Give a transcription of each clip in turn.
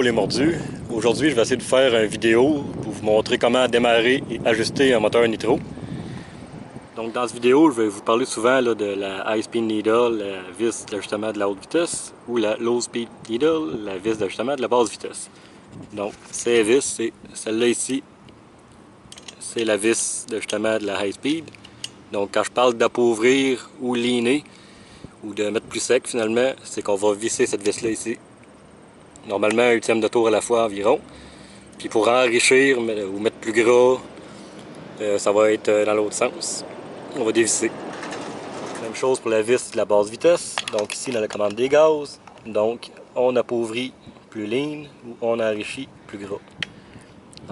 les mordus. Aujourd'hui, je vais essayer de faire une vidéo pour vous montrer comment démarrer et ajuster un moteur nitro. Donc dans cette vidéo, je vais vous parler souvent là, de la High Speed Needle, la vis d'ajustement de la haute vitesse, ou la Low Speed Needle, la vis d'ajustement de la basse vitesse. Donc ces vis, c'est celle-là ici, c'est la vis d'ajustement de la High Speed. Donc quand je parle d'appauvrir ou leaner, ou de mettre plus sec finalement, c'est qu'on va visser cette vis-là ici. Normalement un huitième de tour à la fois environ. Puis pour enrichir ou mettre plus gras, ça va être dans l'autre sens. On va dévisser. Même chose pour la vis de la basse vitesse. Donc ici dans la commande des gaz. Donc on appauvrit plus lean ou on enrichit plus gras.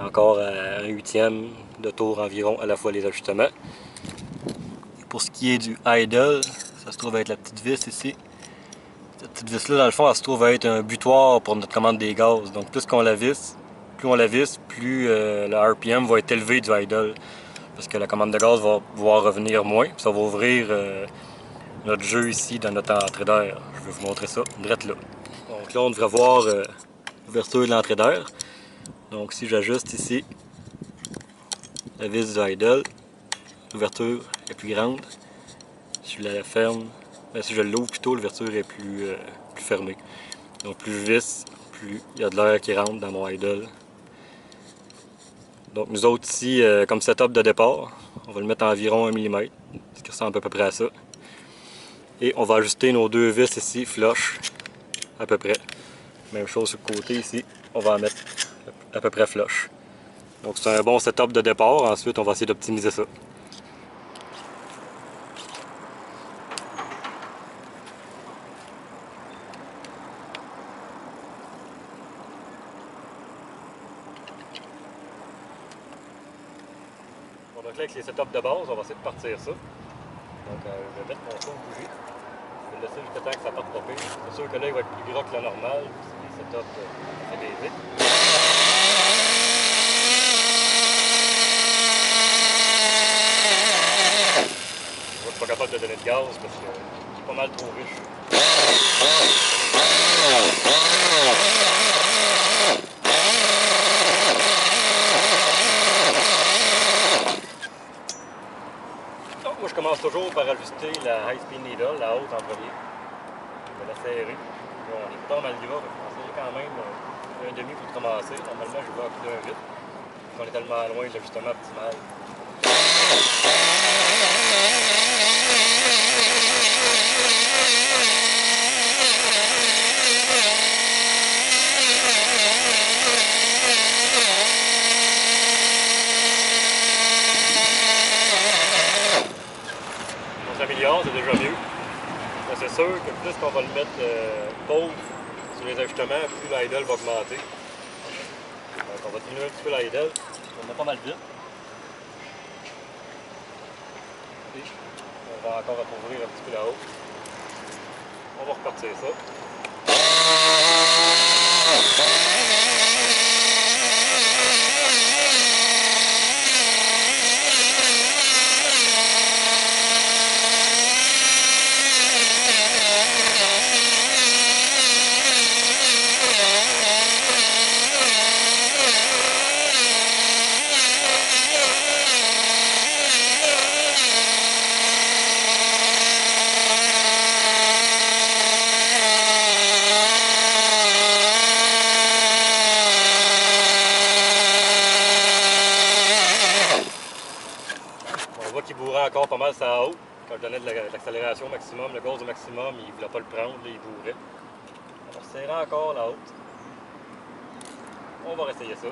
Encore à un huitième de tour environ à la fois les ajustements. Et pour ce qui est du idle, ça se trouve être la petite vis ici. Cette petite vis là dans le fond elle se trouve être un butoir pour notre commande des gaz. Donc plus on la visse, plus le RPM va être élevé du idle. Parce que la commande de gaz va pouvoir revenir moins. Puis ça va ouvrir notre jeu ici dans notre entrée d'air. Je vais vous montrer ça, direct là. Donc là on devrait voir l'ouverture de l'entrée d'air. Donc si j'ajuste ici la vis du idle, l'ouverture est plus grande. Si je la ferme, si je l'ouvre plutôt, l'ouverture est plus fermée. Donc plus je visse, plus il y a de l'air qui rentre dans mon idle. Donc nous autres ici, comme setup de départ, on va le mettre à environ 1 mm, ce qui ressemble à peu près à ça. Et on va ajuster nos deux vis ici, flush, à peu près. Même chose sur le côté ici, on va en mettre à peu près flush. Donc c'est un bon setup de départ, ensuite on va essayer d'optimiser ça. Bon, donc là avec les setups de base, on va essayer de partir ça. Donc je vais mettre mon son bougie. Je vais le laisser jusqu'à temps que ça parte pas pire. C'est sûr que là il va être plus gras que la normale, c'est des setups assez basiques. Je suis pas capable de donner de gaz parce que je suis pas mal trop riche. Donc moi je commence toujours par ajuster la High Speed Needle, la haute en premier. Je vais la serrer. Là, on est pas mal gras, on serre quand même un demi pour commencer. Normalement je vais à plus d'un vite. On est tellement loin de l'ajustement optimal. On s'améliore, c'est déjà mieux. C'est sûr que plus qu'on va le mettre pauvre sur les ajustements, plus l'idle va augmenter. Donc on va diminuer un petit peu l'idle. On va pas mal vite. Et on va encore appauvrir un petit peu la haute. On va repartir ça. On voit qu'il bourrait encore pas mal sa haute. Quand je donnais de l'accélération maximum, le gaz au maximum, il ne voulait pas le prendre, là, il bourrait. On serrait encore la haute. On va réessayer ça.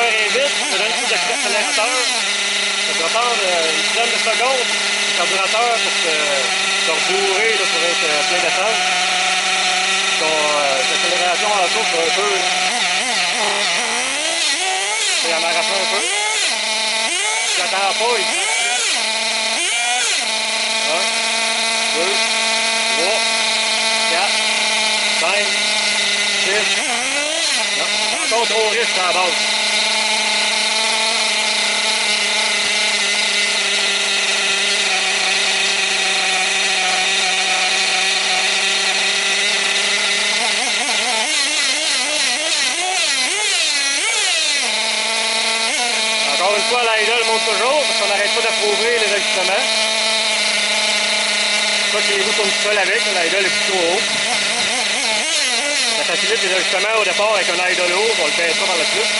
est vide, je donne un coup d'accélérateur. Ça doit prendre une dizaine de secondes le carburateur pour se rebourrer là, pour être plein d'essence. L'accélération en souffle un peu. Il en arrache un peu. Il n'attend pas, il dit. 1, 2, 3, 4, 5, 6. Non, c'est encore trop riche à la base. Encore une fois, l'idle monte toujours parce qu'on n'arrête pas d'approuver les ajustements. C'est pas que les roues tournent tout seul avec, l'idle est plutôt haut. Ça facilite les ajustements au départ avec un idle lourd, on le baissera par la suite.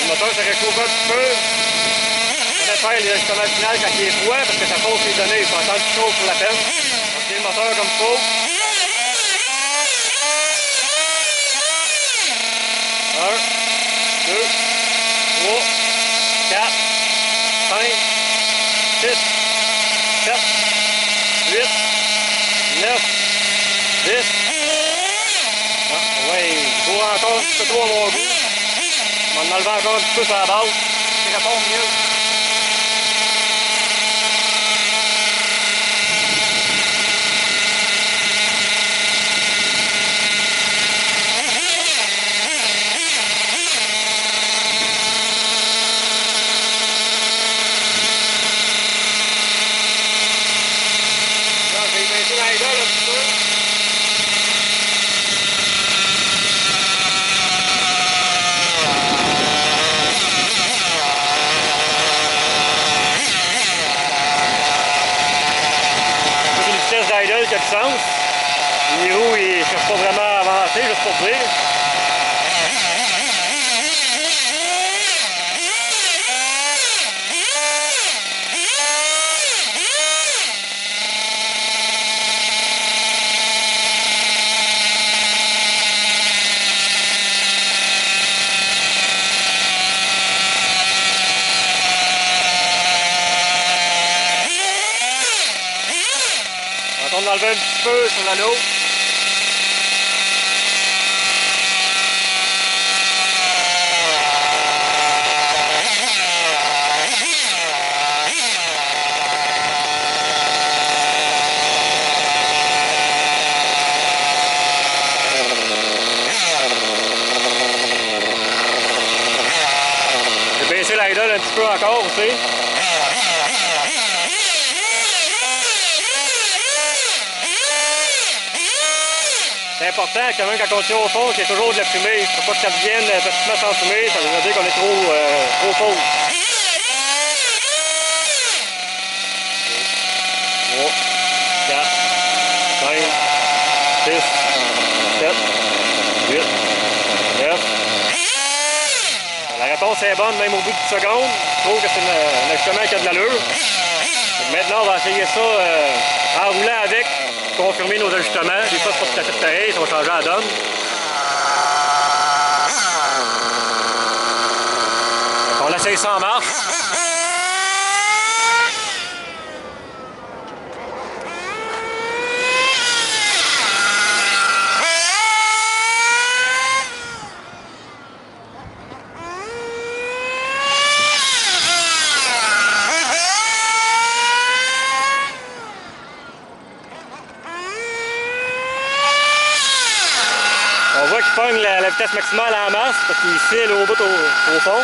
Le moteur se réchauffe un petit peu. On va faire les ajustements finaux quand il est froid parce que ça fausse les données, il faut attendre qu'il chauffe pour la peine. On tient le moteur comme il faut. 1, 2, 3, 4, 5, 6, 7, 8, 9, 10. Ah, ouais, il faut encore un petit peu trop à mon goût. On va en enlever encore un petit peu sur la base. Ça répond mieux. Qui a du sens. Les roues, ils ne cherchent pas vraiment à avancer, juste pour dire. On va enlever un petit peu sur l'anneau. J'ai baissé l'idle un petit peu encore aussi. C'est important quand même quand on tient au fond qu'il y ait toujours de la fumée. Il ne faut pas que ça devienne pratiquement sans fumée, ça veut dire qu'on est trop faux. 3, 4, 5, 6, 7, 8, 9. La réponse est bonne même au bout de secondes. Je trouve que c'est un ajustement qui a de l'allure. Maintenant on va essayer ça en roulant avec. Confirmer nos ajustements. Des fois, c'est pas tout à fait pareil, ça va changer la donne. On essaye ça en marche. On voit qu'il pogne la vitesse maximale en masse parce qu'il file au bout au fond.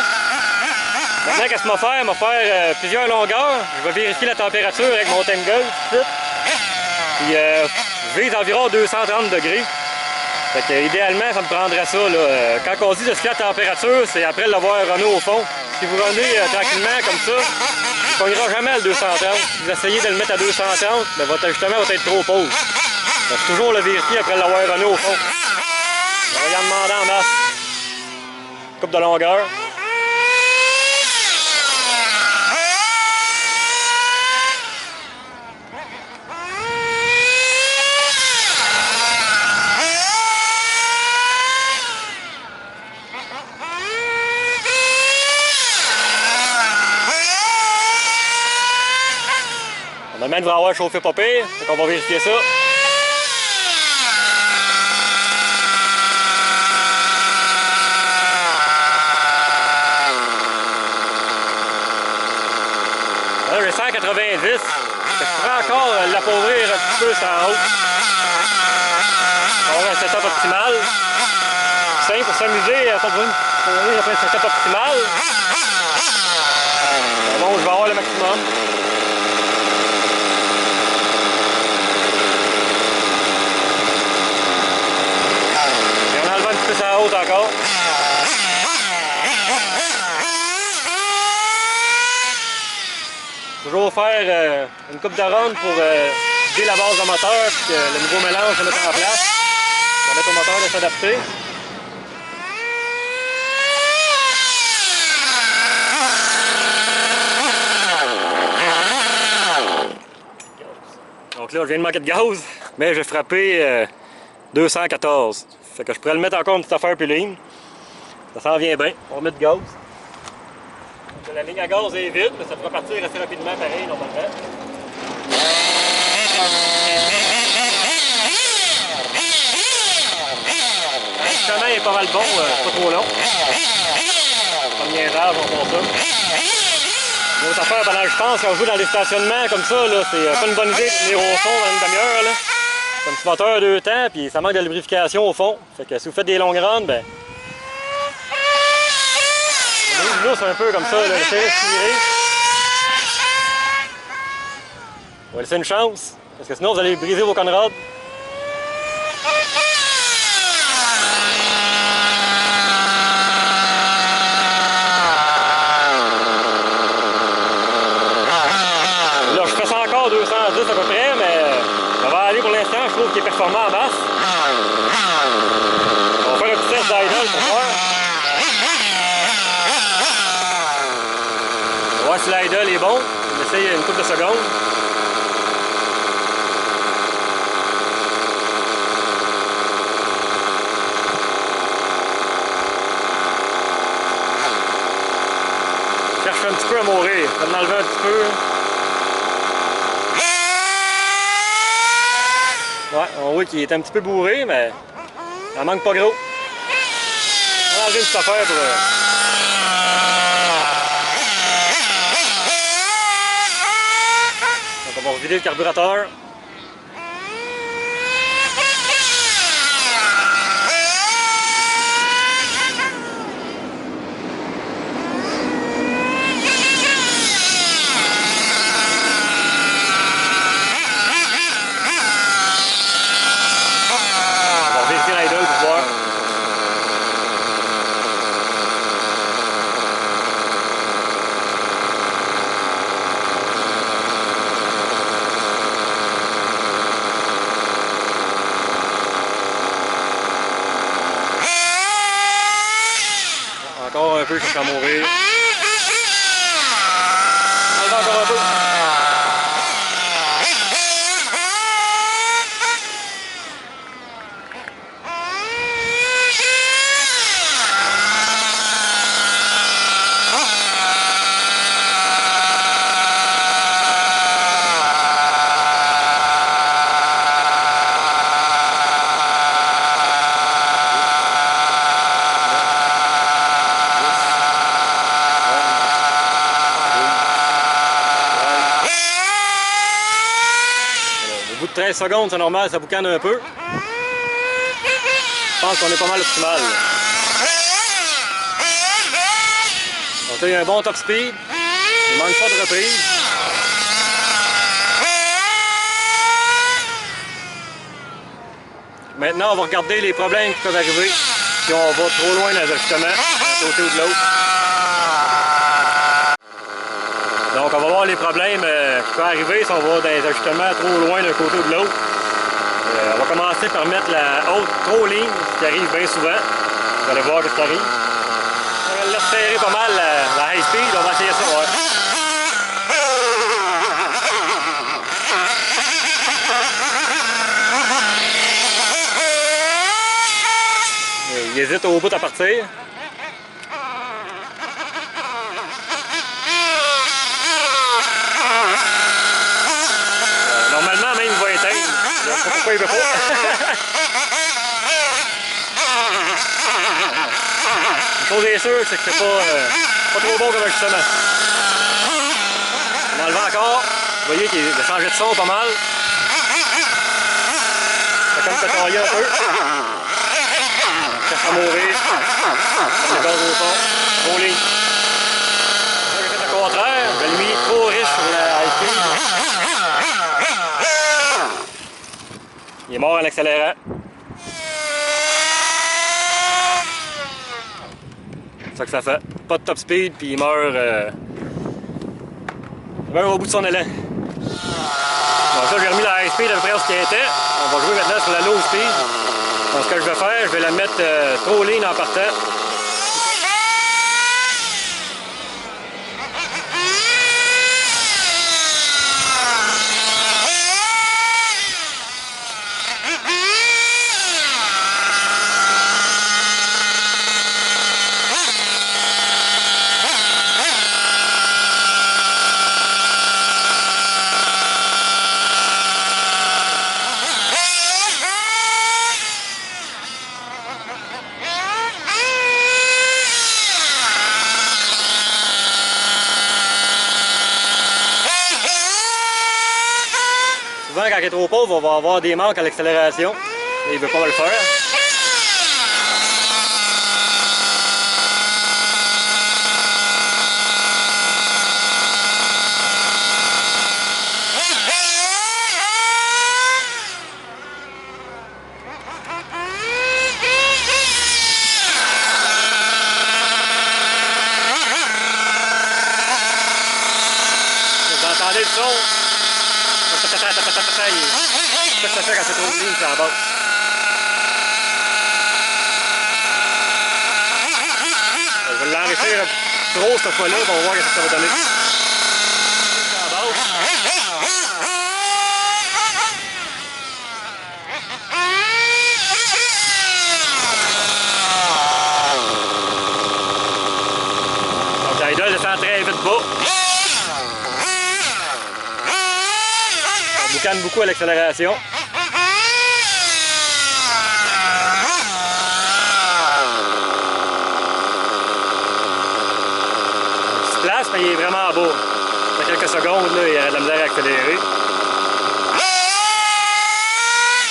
Maintenant, qu'est-ce qu'il m'a fait? Il m'a fait plusieurs longueurs. Je vais vérifier la température avec mon Tangle tout de suite. Puis je vise environ 230 degrés. Fait que, idéalement, ça me prendrait ça. Là. Quand on dit de ce la température, c'est après l'avoir runné au fond. Si vous runnez tranquillement comme ça, il ne pognera jamais le 230. Si vous essayez de le mettre à 230, ben, votre ajustement va être trop pauvre. Il faut toujours le vérifier après l'avoir runné au fond. On va y en demander en masse. Coupe de longueur. Normalement, il devrait avoir chauffé pas pire, donc on va vérifier ça. Là, j'ai 190. Je pourrais encore l'appauvrir un petit peu sur haut. On va avoir un setup optimal. Simple pour s'amuser, pas besoin de après un setup optimal. Bon, je vais avoir le maximum. Et on enlève un petit peu sur haut encore. Toujours faire une coupe de ronde pour vider la base du moteur et que le nouveau mélange se mette en place. Ça va mettre au moteur de s'adapter. Donc là, je viens de manquer de gaz, mais j'ai frappé 214. Fait que je pourrais le mettre encore une petite affaire plus ligne. Ça s'en vient bien. On remet de gaz. Donc, la ligne à gaz est vide, mais ça pourrait partir assez rapidement pareil normalement. Le chemin est pas mal bon, pas trop long. Pas de niaisage, on font ça. Une autre affaire, pendant que je pense, quand on joue dans des stationnements comme ça, c'est pas une bonne idée de venir au fond dans une demi-heure. C'est un petit moteur 2 temps, puis ça manque de lubrification au fond. Fait que si vous faites des longues runs, ben. On lousse un peu comme ça, laissez respirer. On va laisser une chance, parce que sinon vous allez briser vos conrods. Là, je fais ça encore 210 à peu près, mais ça va aller pour l'instant. Je trouve qu'il est performant en masse. On va faire un petit test d'idle pour voir. On va voir si l'idle est bon. On essaye une couple de secondes. Je cherche un petit peu à mourir. Je vais m'enlever un petit peu. Ouais, on voit qu'il est un petit peu bourré, mais ça manque pas gros. On va enlever une petite affaire pour... Donc on va revider le carburateur. Encore un peu jusqu'à mourir. Encore un peu. Au bout de 13 secondes, c'est normal, ça boucane un peu. Je pense qu'on est pas mal optimal. Donc là, il y a un bon top speed. Il manque pas de reprise. Maintenant, on va regarder les problèmes qui peuvent arriver si on va trop loin dans les ajustements, d'un côté ou de l'autre. Donc on va voir les problèmes qui peuvent arriver si on va dans les ajustements trop loin d'un côté ou de l'autre. On va commencer par mettre la haute trop ligne, ce qui arrive bien souvent. Vous allez voir ce qui arrive. On va laisser serrer pas mal la high speed, on va essayer ça, ouais. Il hésite au bout à partir. il veut pas. Une chose est sûre, c'est que c'est pas trop bon comme ajustement. On enlève encore. Vous voyez qu'il a changé de son pas mal. C'est comme pétaillé un peu. On cherche à mourir. On les gaz au fond. Trop ligne. Là, j'ai fait le contraire. Je l'ai mis trop riche sur la high-speed. Il est mort en accélérant. C'est ça que ça fait. Pas de top speed, puis il meurt, au bout de son élan. Donc ça, j'ai remis la high speed à peu près à ce qu'elle était. On va jouer maintenant sur la low speed. Donc ce que je vais faire, je vais la mettre trop lean en partant. Souvent, quand il est trop pauvre, on va avoir des manques à l'accélération. Il ne veut pas le faire. Vous entendez le son? C'est ça que ça fait quand c'est trop de ligne sur la base. Je vais l'enrichir trop cette fois-là, on va voir ce que ça va donner. Sur la base. Donc la idole descend très vite bas. On boucane beaucoup à l'accélération. Place, mais il est vraiment bas. Dans quelques secondes, là, il a de la misère à accélérer.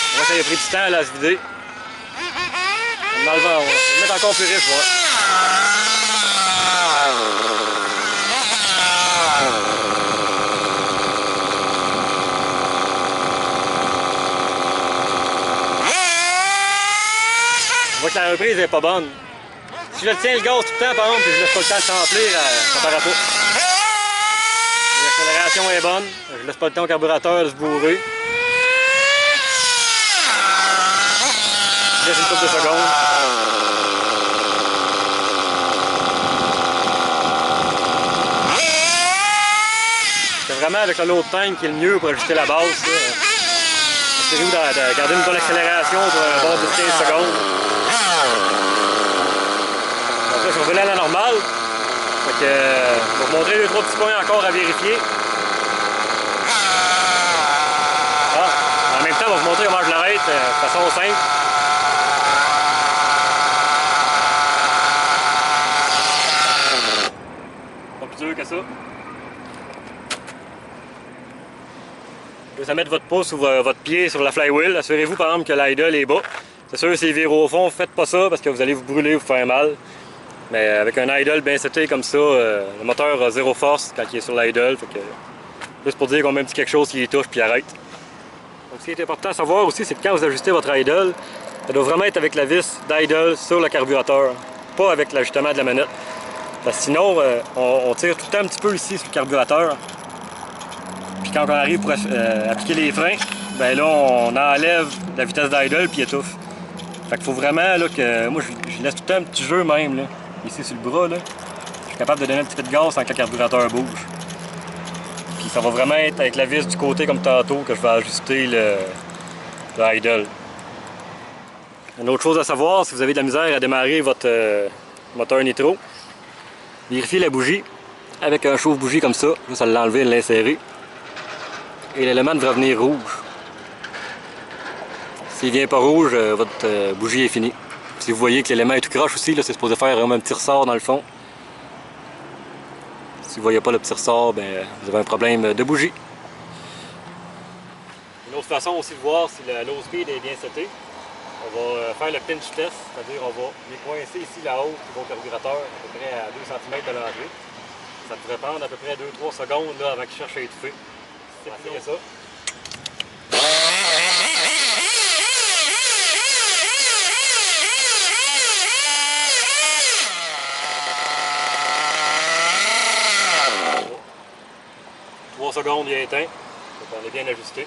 On voit qu'il a pris du temps là, à se vider. On va le mettre encore plus riche, voilà. On voit que la reprise n'est pas bonne. Si je tiens le gaz tout le temps, par exemple, et je laisse pas le temps de s'emplir, ça paraît pas. L'accélération est bonne, je laisse pas le temps au carburateur de se bourrer. Je laisse une couple de secondes. C'est vraiment avec le load time qui est le mieux pour ajuster la base. Essayez-vous de garder une bonne accélération pour un bon 10-15 secondes. Donc là, je vais revenir à la normale. Fait que, je vais vous montrer 2-3 petits points encore à vérifier. En même temps, on va vous montrer comment je l'arrête de façon simple. Pas plus dur que ça. Juste à mettre votre pouce ou votre pied sur la flywheel. Assurez-vous par exemple que l'idle est bas. C'est sûr, s'il vire au fond, faites pas ça parce que vous allez vous brûler ou vous faire mal. Mais avec un idle bien seté comme ça, le moteur a zéro force quand il est sur l'idle. Juste pour dire qu'on met un petit quelque chose qui touche puis arrête. Donc ce qui est important à savoir aussi, c'est que quand vous ajustez votre idle, ça doit vraiment être avec la vis d'idle sur le carburateur, pas avec l'ajustement de la manette. Parce que sinon, on tire tout le temps un petit peu ici sur le carburateur. Puis quand on arrive pour appliquer les freins, ben là on enlève la vitesse d'idle puis il étouffe. Fait qu'il faut vraiment là, que moi je laisse tout le temps un petit jeu même là, ici sur le bras là. Je suis capable de donner un petit peu de gaz sans que le carburateur bouge. Puis ça va vraiment être avec la vis du côté comme tantôt que je vais ajuster le idle. Une autre chose à savoir, si vous avez de la misère à démarrer votre moteur nitro, vérifiez la bougie avec un chauffe-bougie comme ça, juste à l'enlever et l'insérer. Et l'élément devrait venir rouge. S'il vient pas rouge, votre bougie est finie. Si vous voyez que l'élément est tout croche aussi, c'est supposé faire vraiment un petit ressort dans le fond. Si vous ne voyez pas le petit ressort, ben, vous avez un problème de bougie. Une autre façon aussi de voir si le low speed est bien seté, on va faire le pinch test, c'est-à-dire on va les coincer ici là-haut qui va au carburateur, à peu près à 2 cm de l'entrée. Ça devrait prendre à peu près 2-3 secondes là, avant qu'il cherche à étouffer. On va essayer ça. 3 secondes, il est éteint. Donc on est bien ajusté.